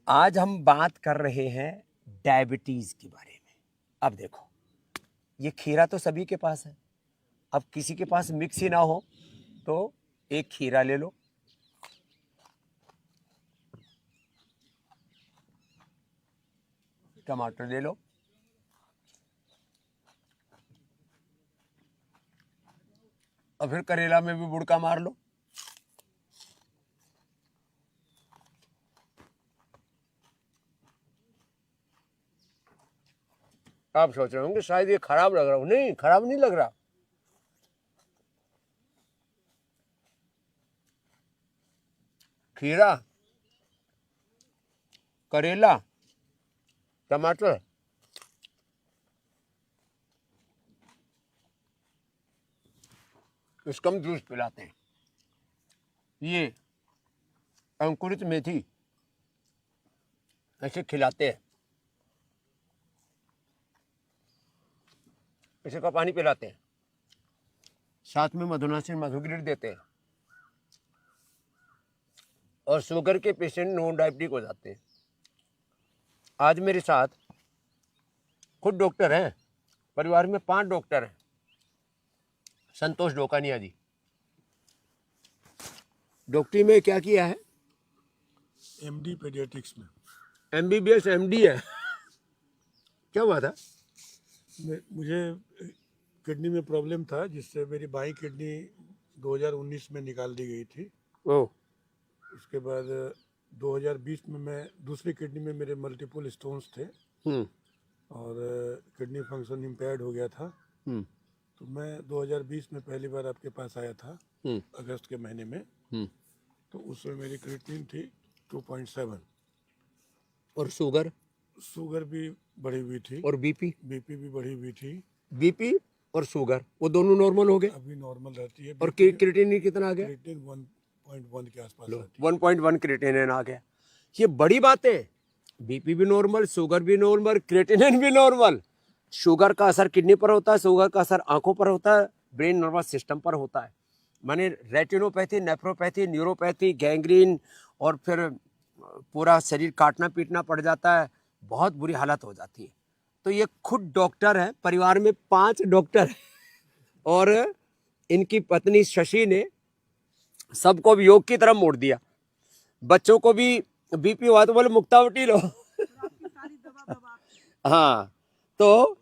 आज हम बात कर रहे हैं डायबिटीज के बारे में। अब देखो, ये खीरा तो सभी के पास है। अब किसी के पास मिक्स ही ना हो तो एक खीरा ले लो, टमाटर ले लो, और फिर करेला में भी बुड़का मार लो। आप सोच रहे होंगे शायद ये खराब लग रहा हो। नहीं, खराब नहीं लग रहा। खीरा, करेला, टमाटर, इसका हम जूस पिलाते हैं। ये अंकुरित मेथी ऐसे खिलाते हैं, इसे का पानी पिलाते हैं, साथ में मधुनासिन मधुगिर देते हैं, और शुगर के पेशेंट नॉन डायबिटिक हो जाते हैं। आज मेरे साथ खुद डॉक्टर हैं, परिवार में 5 डॉक्टर हैं। संतोष डोकानिया जी, डॉक्टरी में क्या किया है? एमडी पीडियाट्रिक्स में। MBBS MD है। क्या हुआ था? मुझे किडनी में प्रॉब्लम था, जिससे मेरी बाई किडनी 2019 में निकाल दी गई थी। ओह, उसके बाद 2020 में मैं दूसरी किडनी में मेरे मल्टीपल स्टोन्स थे और किडनी फंक्शन इम्पेयर्ड हो गया था। तो मैं 2020 में पहली बार आपके पास आया था, अगस्त के महीने में। तो उसमें मेरी क्रिएटिनिन थी 2.7 और शुगर भी बढ़ी हुई थी और बीपी भी बढ़ी हुई थी। बीपी और शुगर वो दोनों नॉर्मल हो गए। अभी नॉर्मल रहती है। और क्रिएटिनिन कितना आ गया? क्रिएटिनिन 1.1 के आसपास रहती 1.1 क्रिएटिनिन आ गया। ये बड़ी बात है। बीपी भी नॉर्मल, शुगर भी नॉर्मल, क्रिएटिनिन भी नॉर्मल। शुगर का असर किडनी पर होता है, शुगर का असर आंखों पर होता है, ब्रेन नर्वस सिस्टम पर होता है। माने रेटिनोपैथी, नेफ्रोपैथी, न्यूरोपैथी, गैंग्रीन, और फिर पूरा शरीर काटना पीटना पड़ जाता है, बहुत बुरी हालत हो जाती है। तो ये खुद डॉक्टर है, परिवार में 5 डॉक्टर है, और इनकी पत्नी शशि ने सबको भी योग की तरफ मोड़ दिया। बच्चों को भी बीपी हुआ तो बोले मुक्तावटी लो। हाँ, तो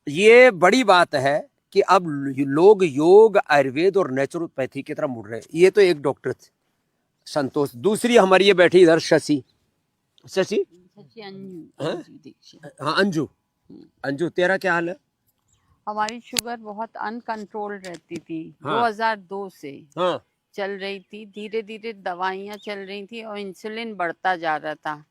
ये बड़ी बात है कि अब लोग योग, आयुर्वेद और नेचुरोपैथी की तरफ मुड़ रहे हैं। ये तो एक डॉक्टर थे संतोष। दूसरी हमारी ये बैठी इधर शशि हाँ, अंजू तेरा क्या हाल है? हमारी शुगर बहुत अनकंट्रोल्ड रहती थी। हाँ। 2002 से हाँ, चल रही थी, धीरे धीरे दवाइयाँ चल रही थी और इंसुलिन बढ़ता जा रहा था।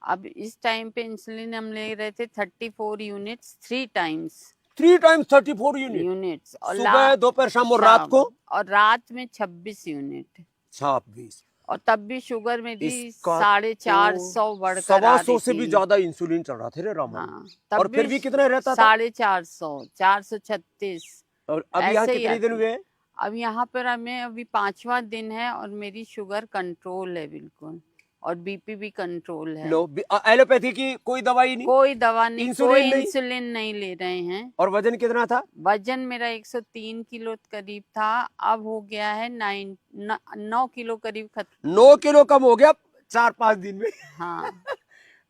अब इस टाइम पे इंसुलिन हम ले रहे थे 34 यूनिट्स 3 टाइम्स 34 यूनिट्स, और सुबह दोपहर शाम और रात को, और रात में 26 यूनिट। 26। और तब भी शुगर मेरी इसका 450 बढ़कर 125 से भी ज्यादा इंसुलिन चल रहा था रे रामा। हाँ, और फिर भी कितना रहता था? 450, 436। और अब यहाँ ऐसे ही कितने दिन आती। हुए? अब यहाँ पर हमें अभी 5वां दिन है और मेरी शुगर कंट्रोल है बिल्कुल, और बीपी भी कंट्रोल है। लो, एलोपैथी की कोई दवाई नहीं, कोई दवा नहीं, इंसुलिन कोई नहीं? इंसुलिन नहीं ले रहे हैं। और वजन कितना था? वजन मेरा 103 किलो करीब था, अब हो गया है 9 किलो करीब 9 किलो कम हो गया 4-5 दिन में। हाँ।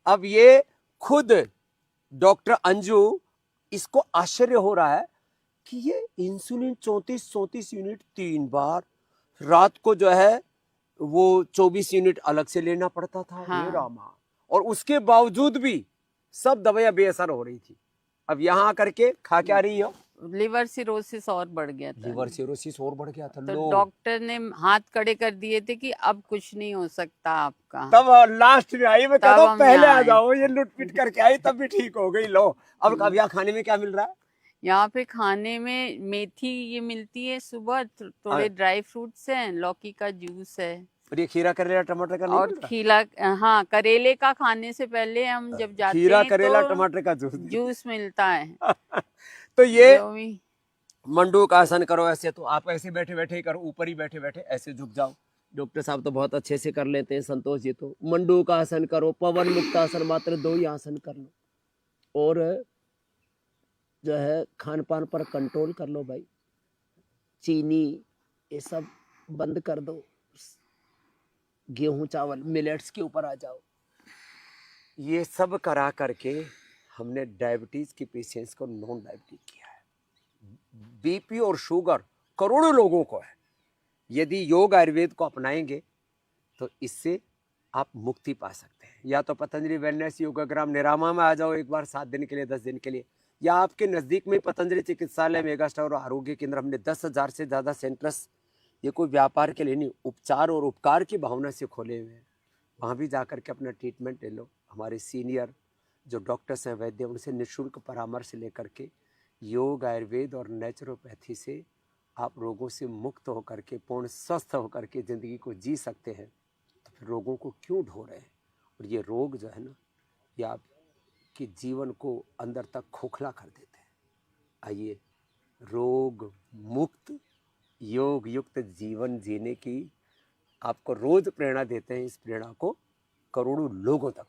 अब ये खुद डॉक्टर अंजू, इसको आश्चर्य हो रहा है कि ये इंसुलिन 34 यूनिट 3 बार, रात को जो है वो 24 यूनिट अलग से लेना पड़ता था। हाँ। हे रामा, और उसके बावजूद भी सब दवाइयां बेअसर हो रही थी। अब यहाँ आकर के खा क्या रही हो? लिवर सिरोसिस और बढ़ गया था। लिवर सिरोसिस और बढ़ गया था। तो डॉक्टर ने हाथ खड़े कर दिए थे कि अब कुछ नहीं हो सकता आपका। तब लास्ट में आई, मैं कहता हूं पहले आ जाओ, ये लुटपिट करके आई तब भी ठीक हो गई। लो, अब यहाँ खाने में क्या मिल रहा है? यहाँ पे खाने में मेथी ये मिलती है सुबह, थोड़े ड्राई फ्रूट्स हैं, लौकी का जूस है, और ये खीरा करेला टमाटर का नहीं और मिल रहा? खीला, हाँ, करेले का खाने से पहले हम जब जाते खीरा हैं करेला तो टमाटर का जूस मिलता है। तो ये जो भी मंडूक आसन करो ऐसे, तो आप ऐसे बैठे बैठे ही करो, ऊपर ही बैठे बैठे ऐसे झुक जाओ, डॉक्टर साहब तो बहुत अच्छे से कर लेते हैं, संतोष जी तो मंडूक आसन करो, पवन मुक्त आसन, मात्र 2 ही आसन कर लो, और जो है खान पान पर कंट्रोल कर लो भाई, चीनी ये सब बंद कर दो, गेहूं चावल मिलेट्स के ऊपर आ जाओ। ये सब करा करके हमने डायबिटीज की पेशेंट्स को नॉन डायबिटिक किया है। बीपी और शुगर करोड़ों लोगों को है। यदि योग आयुर्वेद को अपनाएंगे तो इससे आप मुक्ति पा सकते हैं। या तो पतंजलि वेलनेस योगाग्राम निरामा में आ जाओ एक बार 7 दिन के लिए, 10 दिन के लिए, या आपके नज़दीक में पतंजलि चिकित्सालय, मेगा स्टोर और आरोग्य केंद्र, हमने 10,000 से ज़्यादा सेंटर्स, ये कोई व्यापार के लिए नहीं, उपचार और उपकार की भावना से खोले हुए हैं। वहाँ भी जाकर के अपना ट्रीटमेंट ले लो। हमारे सीनियर जो डॉक्टर्स हैं, वैद्य, उनसे निःशुल्क परामर्श लेकर के योग आयुर्वेद और नेचुरोपैथी से आप रोगों से मुक्त होकर के पूर्ण स्वस्थ होकर के ज़िंदगी को जी सकते हैं। तो फिर रोगों को क्यों ढो रहे हैं? और ये रोग जो है ना, ये आपके जीवन को अंदर तक खोखला कर देते हैं। आइए रोग मुक्त योग युक्त जीवन जीने की आपको रोज प्रेरणा देते हैं। इस प्रेरणा को करोड़ों लोगों तक